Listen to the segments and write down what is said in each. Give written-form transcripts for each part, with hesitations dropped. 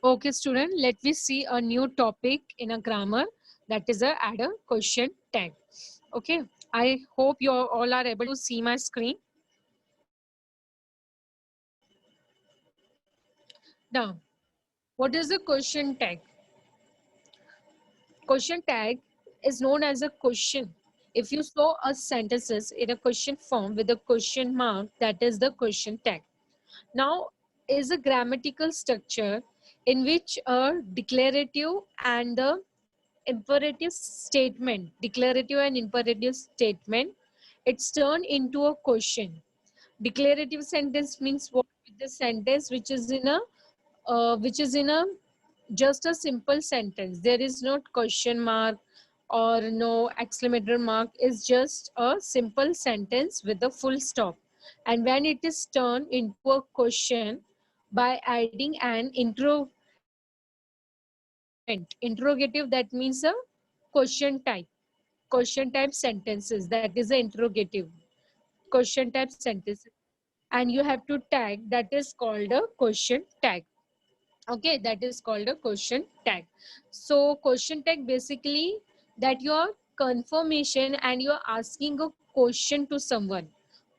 Okay, student, let me see a new topic in a grammar, that is a add a question tag. Okay, I hope you all are able to see my screen. Now, what is a question tag? Question tag is known as a question. If you saw a sentences in a question form with a question mark, that is the question tag. Now, is a grammatical structure in which a declarative and the imperative statement, declarative and imperative statement, it's turned into a question. Declarative sentence means what? The sentence which is in a just a simple sentence. There is not question mark or no exclamation mark. It's just a simple sentence with a full stop. And when it is turned into a question by adding an interrogative, that means a question type sentences, that is the interrogative question type sentences, and you have to tag, that is called a question tag. Okay, that is called a question tag. So question tag basically that your confirmation and you're asking a question to someone,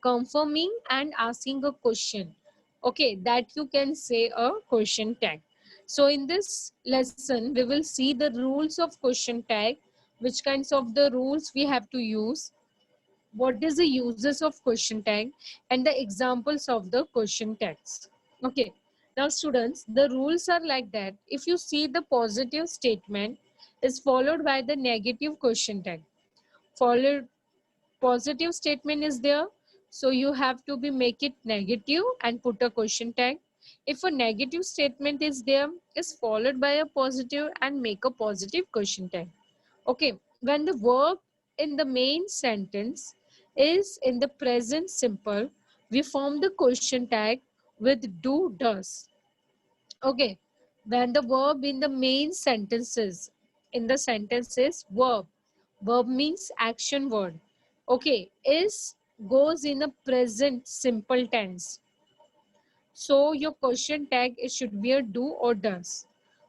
confirming and asking a question. Okay, that you can say a question tag. So in this lesson we will see the rules of question tag, which kinds of the rules we have to use, what is the uses of question tag, and the examples of the question tags. Okay, now students, the rules are like that. If you see the positive statement is followed by the negative question tag, followed positive statement is there, so you have to be make it negative and put a question tag. If a negative statement is there, is followed by a positive and make a positive question tag. Okay, when the verb in the main sentence is in the present simple, we form the question tag with do, does. Okay, when the verb in the main sentences, in the sentences verb means action word. Okay, is goes in a present simple tense. So your question tag, it should be a do or does.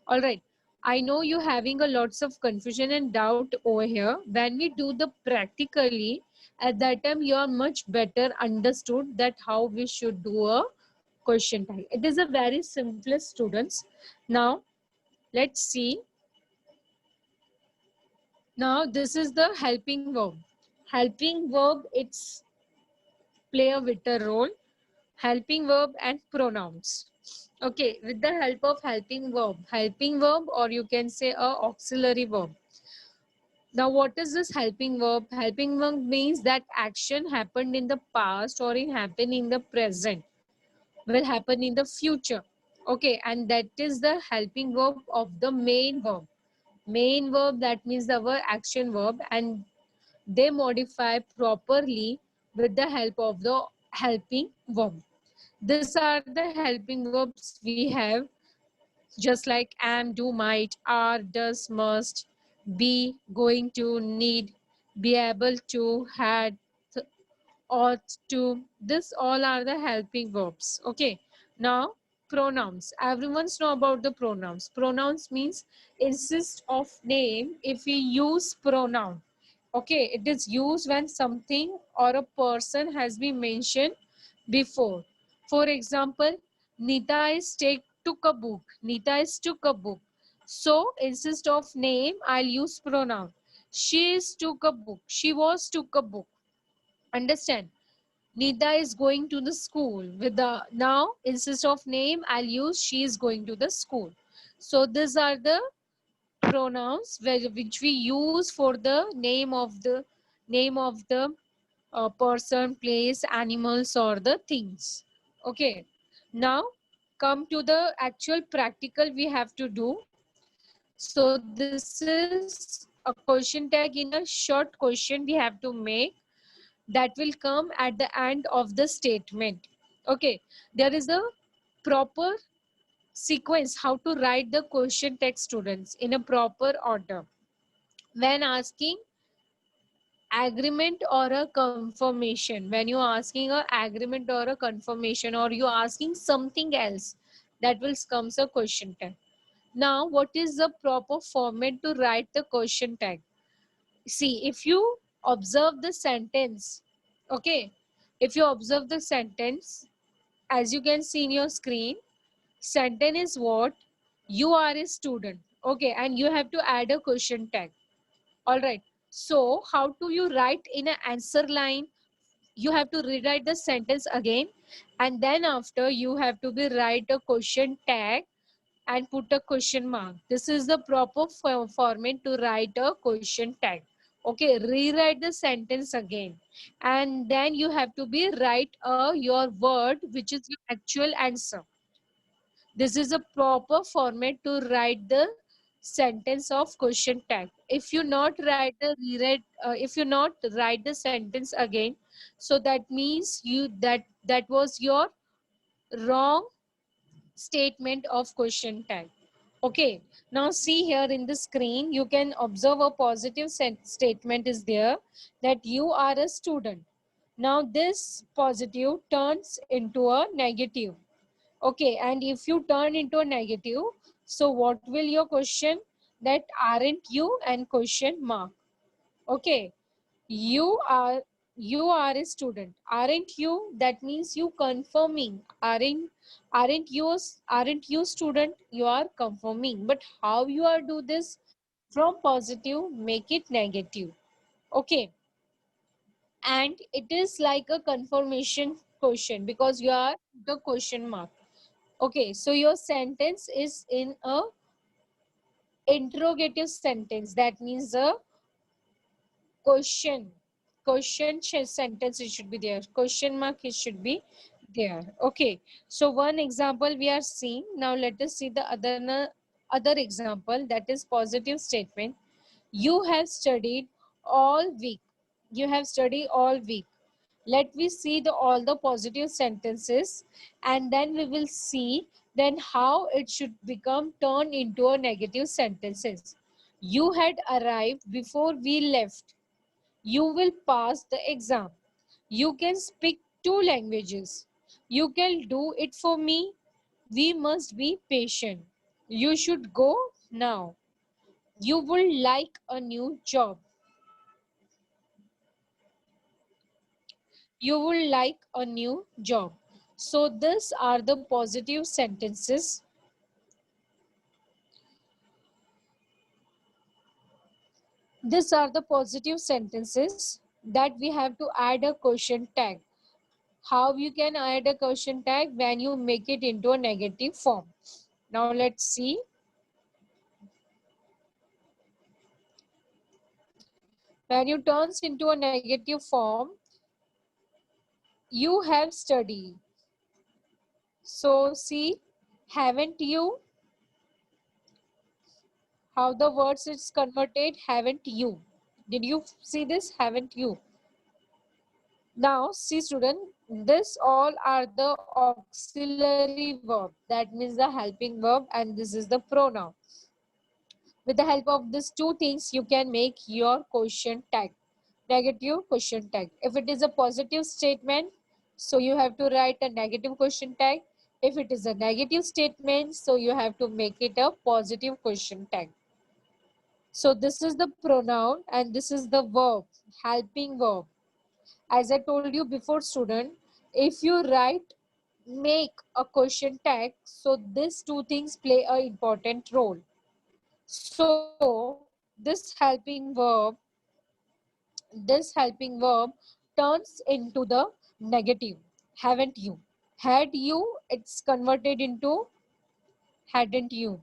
All right. I know you having a lots of confusion and doubt over here. When we do the practically, at that time you are much better understood that how we should do a question tag. It is a very simplest, students. Now let's see. Now this is the helping verb. Helping verb, it's play a vital role. Helping verb and pronouns. Okay, with the help of helping verb, or you can say a auxiliary verb. Now what is this helping verb? Helping verb means that action happened in the past or it happened in the present, will happen in the future. Okay, and that is the helping verb of the main verb. Main verb, that means our action verb, and they modify properly with the help of the helping verb. These are the helping verbs we have, just like am, do, might, are, does, must, be, going to, need, be able to, had, ought to. This all are the helping verbs. Okay. Now pronouns. Everyone's know about the pronouns. Pronouns means insist of name if we use pronoun. Okay, it is used when something or a person has been mentioned before. For example, Nita is took a book. Nita is took a book. So instead of name, I'll use pronoun. She is took a book. She was took a book. Understand? Nita is going to the school. With the now instead of name, I'll use she is going to the school. So these are the pronouns which we use for the name of the person, place, animals, or the things. Okay, now come to the actual practical we have to do. So this is a question tag in a short question we have to make, that will come at the end of the statement. Okay, there is a proper sequence how to write the question text, students, in a proper order. When asking agreement or a confirmation, when you are asking a agreement or a confirmation, or you are asking something else, that will comes a question tag. Now, what is the proper format to write the question tag? See, if you observe the sentence, okay, if you observe the sentence, as you can see in your screen, sentence is what? You are a student, okay, and you have to add a question tag. All right, so how do you write in an answer line? You have to rewrite the sentence again, and then after you have to be write a question tag and put a question mark. This is the proper format to write a question tag. Okay, rewrite the sentence again, and then you have to be write your word, which is your actual answer. This is a proper format to write the sentence of question tag. If you not write the rewrite, if you not write the sentence again, so that means that was your wrong statement of question tag. Okay, now see here in the screen, you can observe a positive statement is there, that you are a student. Now this positive turns into a negative. Okay, and if you turn into a negative, so what will your question? That aren't you and question mark. Okay, you are you are a student, aren't you? That means you confirming. Aren't you student? You are confirming. But how you are do this? From positive make it negative. Okay, and it is like a confirmation question because you are the question mark. Okay, so your sentence is in a interrogative sentence. That means a question sentence, it should be there. Question mark, it should be there. Okay, so one example we are seeing. Now let us see the other example, that is positive statement. You have studied all week. You have studied all week. Let me see the all the positive sentences, and then we will see then how it should become turned into a negative sentences. You had arrived before we left. You will pass the exam. You can speak 2 languages. You can do it for me. We must be patient. You should go now. You will like a new job. You will like a new job. So these are the positive sentences. These are the positive sentences that we have to add a question tag. How you can add a question tag? When you make it into a negative form. Now let's see. When you turns into a negative form, you have studied. So see, haven't you? How the words is converted, haven't you? Did you see this? Haven't you? Now see student, this all are the auxiliary verb. That means the helping verb, and this is the pronoun. With the help of these two things, you can make your question tag. Negative question tag. If it is a positive statement, so you have to write a negative question tag. If it is a negative statement, so you have to make it a positive question tag. So this is the pronoun and this is the verb, helping verb. As I told you before student, if you write make a question tag, so these two things play an important role. So this helping verb turns into the negative. Haven't you? Had you, it's converted into hadn't you.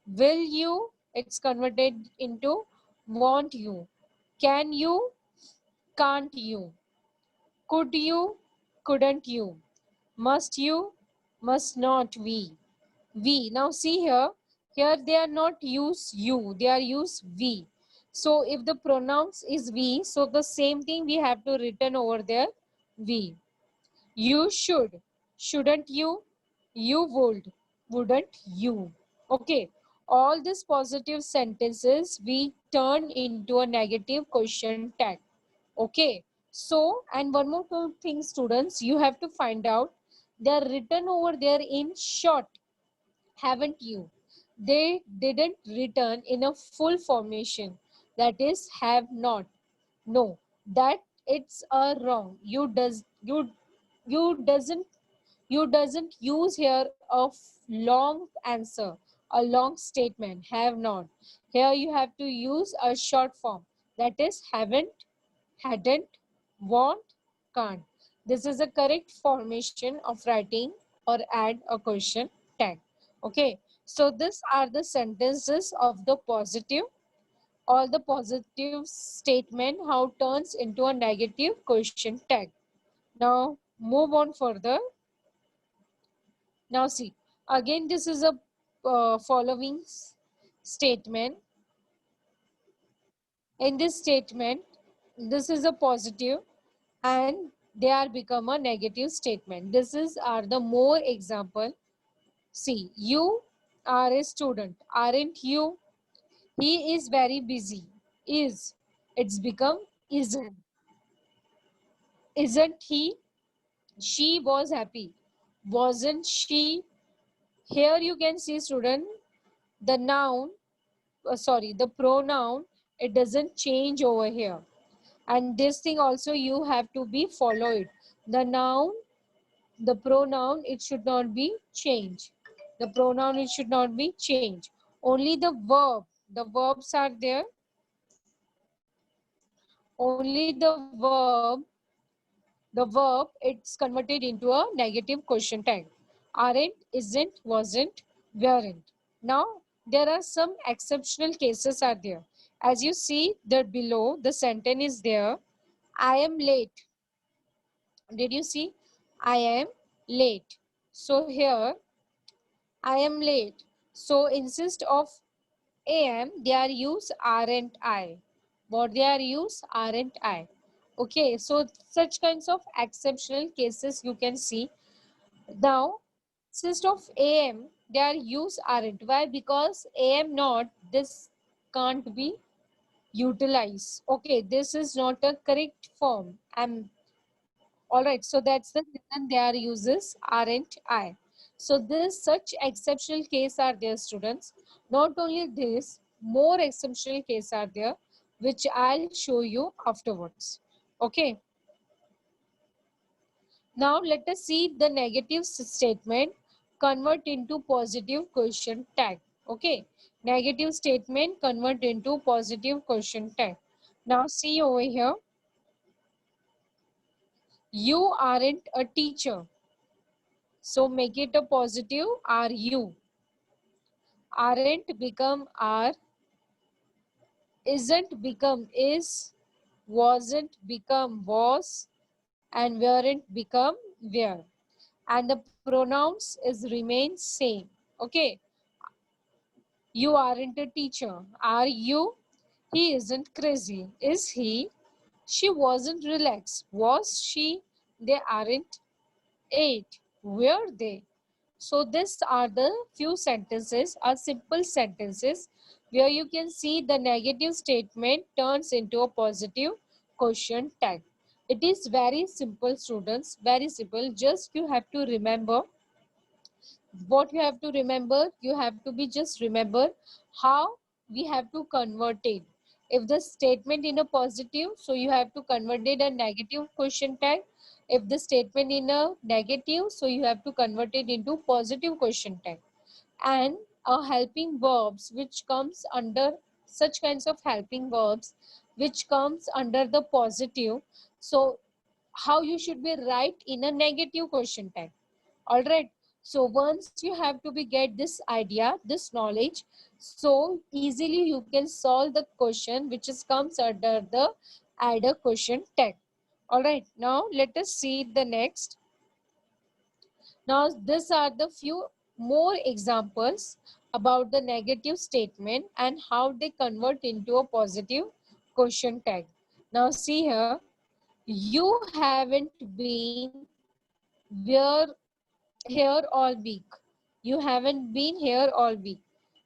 Will you, it's converted into won't you. Can you, can't you. Could you, couldn't you. Must you, must not we. We. Now see here, here they are not use you, they are use we. So if the pronouns is we, so the same thing we have to written over there, we. You should, shouldn't you? You would, wouldn't you? Okay, all these positive sentences we turn into a negative question tag. Okay, so and one more thing students, you have to find out they are written over there in short. Haven't you? they didn't return in a full formation, that is have not. No, that it's a wrong. You doesn't use here a long answer, a long statement, have not. Here you have to use a short form, that is haven't, hadn't, won't, can't. This is a correct formation of writing or add a question tag. Okay, so these are the sentences of the positive. All the positive statement how turns into a negative question tag. Now move on further. Now see, again this is a following statement. In this statement, this is a positive and they are become a negative statement. This is are the more example. See, you are a student, aren't you? He is very busy. Is, it's become isn't. Isn't he? She was happy. Wasn't she? Here you can see, student, the noun, sorry, the pronoun, it doesn't change over here. And this thing also you have to be followed. The noun, the pronoun, it should not be changed. The pronoun, it should not be changed. Only the verbs are there. Only the verb, it's converted into a negative question tag. Aren't, isn't, wasn't, weren't. Now, there are some exceptional cases are there. As you see that below, the sentence is there. I am late. Did you see? I am late. So here, I am late. So instead of am, they are use aren't I. What they are use aren't I. Okay, so such kinds of exceptional cases you can see. Now, instead of am, they are use aren't. Why? Because am not, this can't be utilized. Okay, this is not a correct form. All right, so that's the reason they are uses aren't I. So this such exceptional case are there, students. Not only this, more exceptional case are there, which I'll show you afterwards. Okay. Now let us see the negative statement convert into positive question tag. Okay. Negative statement convert into positive question tag. Now see over here. You aren't a teacher. So make it a positive, are you. Aren't become are, isn't become is, wasn't become was, and weren't become were. And the pronouns is remain same. Okay. You aren't a teacher. Are you? He isn't crazy. Is he? She wasn't relaxed. Was she? They aren't. Ate. Were they? So these are the few sentences, are simple sentences where you can see the negative statement turns into a positive question tag. It is very simple, students, very simple. Just you have to remember what you have to remember. You have to be just remember how we have to convert it. If the statement in a positive, so you have to convert it a negative question tag. If the statement in a negative, so you have to convert it into positive question tag. And a helping verbs which comes under such kinds of helping verbs which comes under the positive, so how you should be write in a negative question tag. All right, so once you have to be get this idea, this knowledge, so easily you can solve the question which is comes under the add a question tag. All right, now let us see the next. Now these are the few more examples about the negative statement and how they convert into a positive question tag. Now see here, you haven't been where here all week. You haven't been here all week.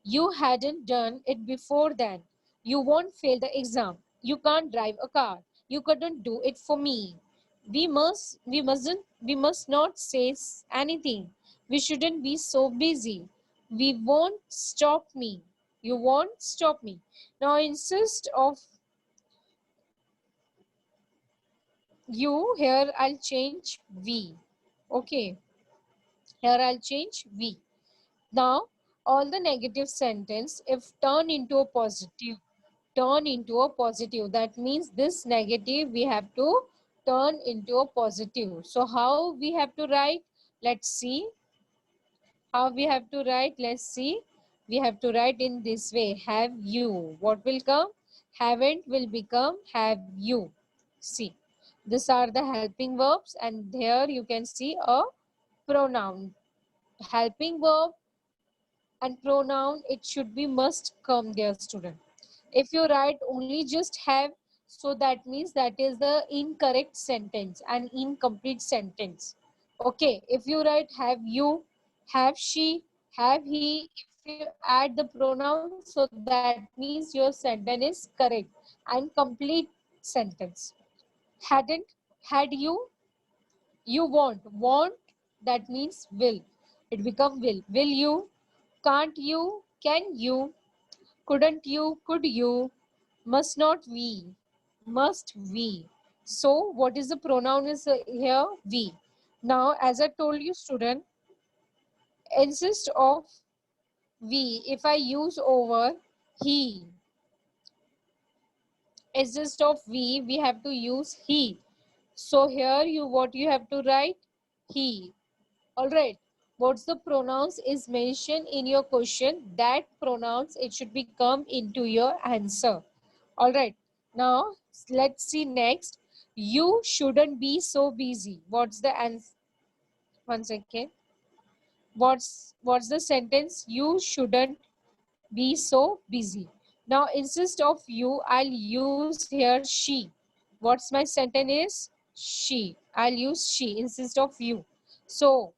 You hadn't done it before then. You won't fail the exam. You can't drive a car. You couldn't do it for me. We must not say anything. We shouldn't be so busy. We won't stop me. You won't stop me. Now insist of you, here I'll change we. Okay, here I'll change we. Now all the negative sentence, if turn into a positive, turn into a positive, that means this negative we have to turn into a positive. So how we have to write? Let's see how we have to write. Let's see. We have to write in this way. Have you. What will come? Haven't will become have you. See, these are the helping verbs, and here you can see a pronoun. Helping verb and pronoun, it should be must come there, student. If you write only just have, so that means that is the incorrect sentence, an incomplete sentence. Okay, if you write have you, have she, have he, if you add the pronoun, so that means your sentence is correct and complete sentence. Hadn't, had you won't, won't, that means will. It become will you, can't you, can you, couldn't you, could you, must not we, must we. So what is the pronoun is here? We. Now as I told you, student, insist of we, if I use over he, insist of we have to use he. So here you, what you have to write? He. All right. What's the pronouns is mentioned in your question? That pronouns, it should be come into your answer. All right. Now let's see next. You shouldn't be so busy. What's the answer? One second. What's the sentence? You shouldn't be so busy. Now instead of you, I'll use here she. What's my sentence is? She. I'll use she instead of you. So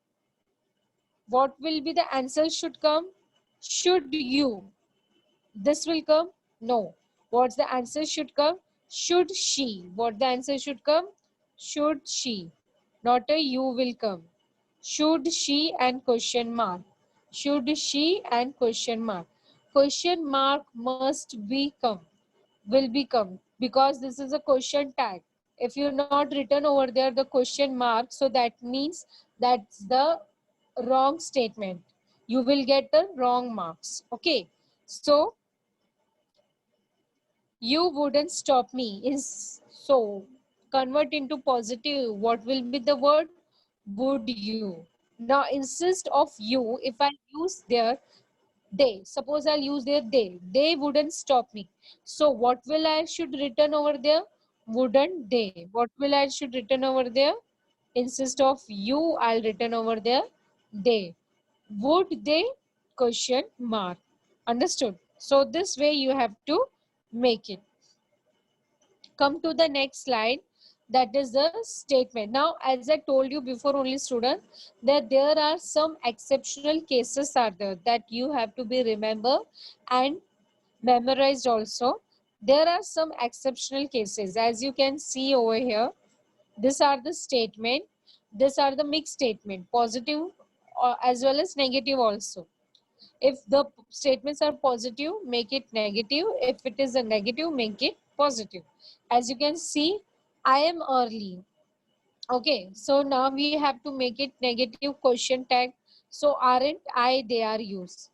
what will be the answer should come? Should you? This will come? No. What's the answer should come? Should she? What the answer should come? Should she? Not a you will come. Should she and question mark. Should she and question mark. Question mark must become, will become, because this is a question tag. If you're not written over there the question mark, so that means that's the wrong statement. You will get the wrong marks. Okay. So you wouldn't stop me is, so convert into positive. What will be the word? Would you. Now instead of you, if I use there they, suppose I'll use there they wouldn't stop me. So what will I should written over there? Wouldn't they. What will I should written over there? Instead of you, I'll written over there they. Would they? Question mark. Understood? So this way you have to make it. Come to the next slide. That is the statement. Now as I told you before only, student, that there are some exceptional cases are there that you have to be remember and memorized also. There are some exceptional cases, as you can see over here. These are the statement. These are the mixed statement, positive as well as negative also. If the statements are positive, make it negative. If it is a negative, make it positive. As you can see, I am early. Okay, so now we have to make it negative question tag. So aren't I, they are used.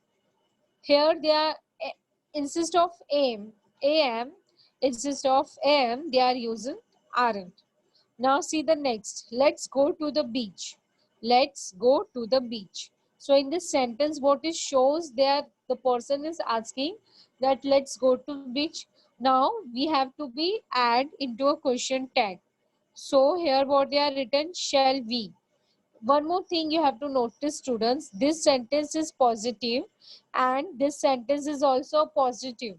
Here they are, insist of am, insist of am, they are using aren't. Now see the next. Let's go to the beach. Let's go to the beach. So in this sentence, what it shows there, the person is asking that let's go to beach. Now we have to be add into a question tag. So here what they are written, shall we. One more thing you have to notice, students, this sentence is positive and this sentence is also positive.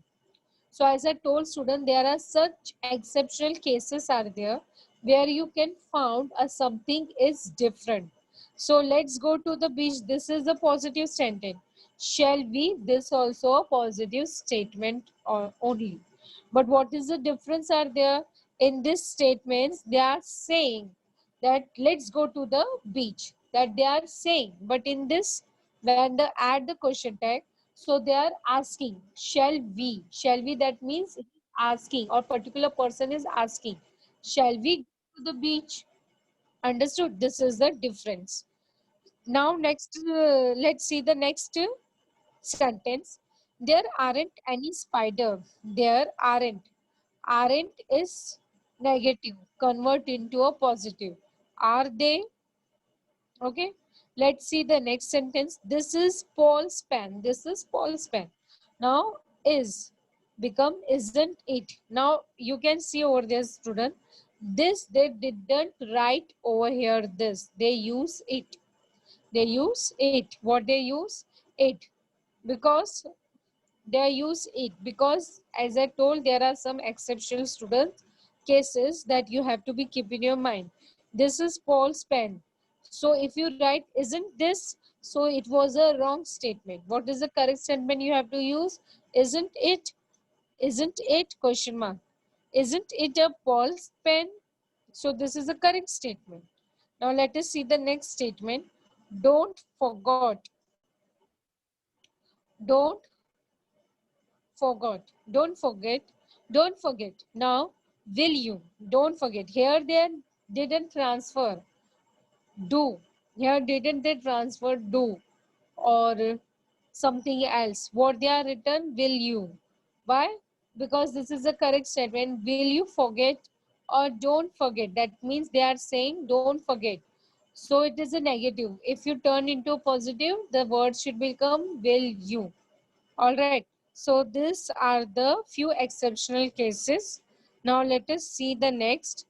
So as I told student, there are such exceptional cases are there where you can found a something is different. So let's go to the beach. This is a positive sentence. Shall we? This also a positive statement or only. But what is the difference are there? In this statements, they are saying that let's go to the beach. That they are saying. But in this, when they add the question tag, so they are asking, shall we, that means asking, or particular person is asking, shall we go to the beach? Understood? This is the difference. Now next, let's see the next sentence. There aren't any spider. There aren't. Aren't is negative. Convert into a positive. Are they? Okay. Let's see the next sentence. This is Paul's pen. This is Paul's pen. Now is become isn't it. Now you can see over there, student. This they didn't write over here. This they use it. They use it. What they use? It. Because they use it, because as I told, there are some exceptional student cases that you have to be keep in your mind. This is Paul's pen. So if you write isn't this, so it was a wrong statement. What is the correct statement you have to use? Isn't it? Isn't it? Question mark. Isn't it a Paul's pen? So this is the correct statement. Now let us see the next statement. Don't forget. Don't forgot. Don't forget. Don't forget. Now, will you? Don't forget. Here they didn't transfer do. Here didn't they transfer do or something else. What they are written? Will you? Why? Because this is the correct statement. Will you forget or don't forget? That means they are saying don't forget. So it is a negative. If you turn into a positive, the word should become will you. All right. So these are the few exceptional cases. Now let us see the next.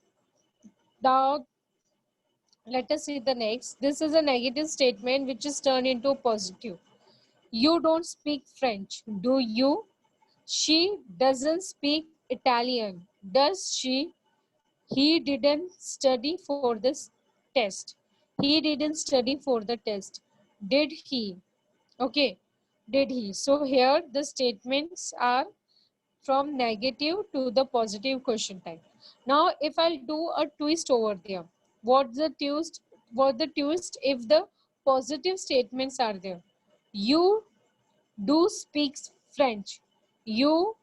Now let us see the next. This is a negative statement which is turned into a positive. You don't speak French, do you? She doesn't speak Italian, does she? He didn't study for this test. He didn't study for the test. Did he? Okay. Did he? So here the statements are from negative to the positive question type. Now, if I'll do a twist over there, what's the twist? What the twist if the positive statements are there? You do speaks French. You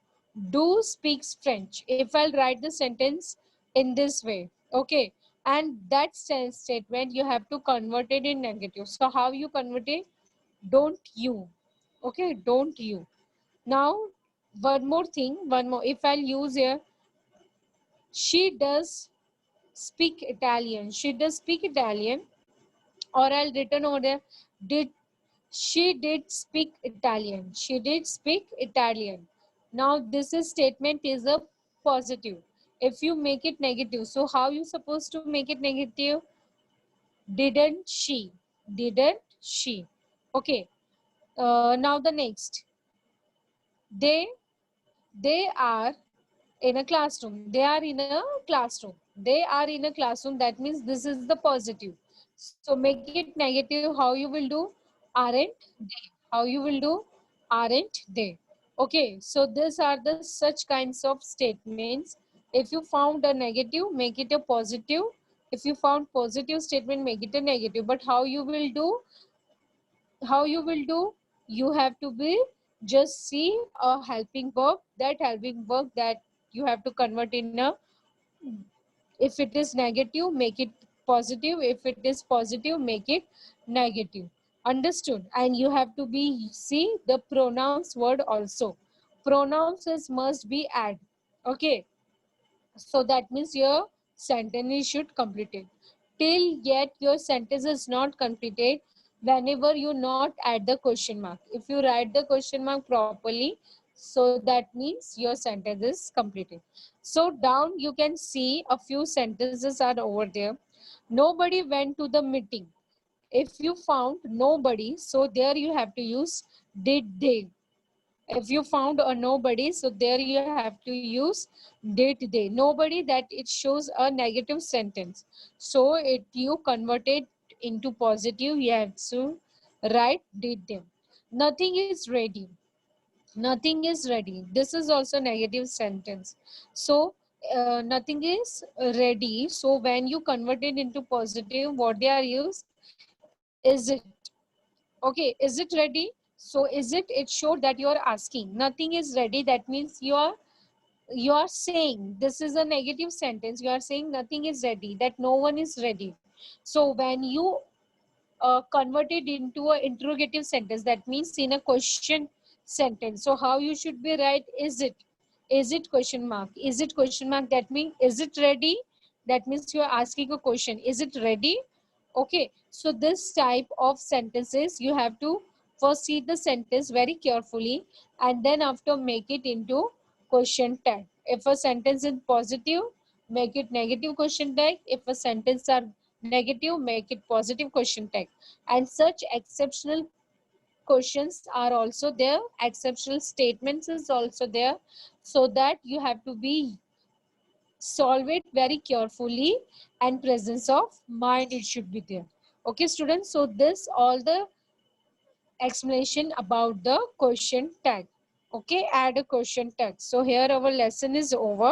do speaks French. If I'll write the sentence in this way, okay, and that statement you have to convert it in negative. So how you convert it? Don't you? Okay, don't you. Now, one more thing, one more. If I'll use here, she does speak Italian. She does speak Italian, or I'll written over there, did she did speak Italian. She did speak Italian. Now, this is statement is a positive. If you make it negative, so how you supposed to make it negative? Didn't she? Didn't she? Okay. Now the next. They they are in a classroom. They are in a classroom. They are in a classroom. That means this is the positive. So make it negative. How you will do? Aren't they? How you will do? Aren't they? Okay. So these are the such kinds of statements. If you found a negative, make it a positive. If you found positive statement, make it a negative. But how you will do? How you will do? You have to be just see a helping verb. That helping verb that you have to convert in a, if it is negative, make it positive. If it is positive, make it negative. Understood? And you have to be see the pronouns word also. Pronouns is must be add. Okay. So that means your sentence should complete it. Till yet your sentence is not completed whenever you not add the question mark. If you write the question mark properly, so that means your sentence is completed. So down you can see a few sentences are over there. Nobody went to the meeting. If you found nobody, so there you have to use did they. If you found a nobody, so there you have to use did they. Nobody, that it shows a negative sentence, so it you convert it into positive, you have to write did them. Nothing is ready. Nothing is ready, this is also negative sentence. So nothing is ready, so when you convert it into positive, what they are used, is it. Okay, is it ready? So is it, it showed that you are asking. Nothing is ready. That means you are saying, this is a negative sentence. You are saying nothing is ready, that no one is ready. So when you convert it into an interrogative sentence, that means in a question sentence. So how you should be write, is it question mark, is it question mark, that means is it ready, that means you are asking a question, is it ready? Okay, so this type of sentences you have to first see the sentence very carefully, and then after make it into question tag. If a sentence is positive, make it negative question tag. If a sentence are negative, make it positive question tag. And such exceptional questions are also there, exceptional statements is also there, so that you have to be solve it very carefully, and presence of mind it should be there. Okay students, so this all the explanation about the question tag. Okay, add a question tag. So here our lesson is over.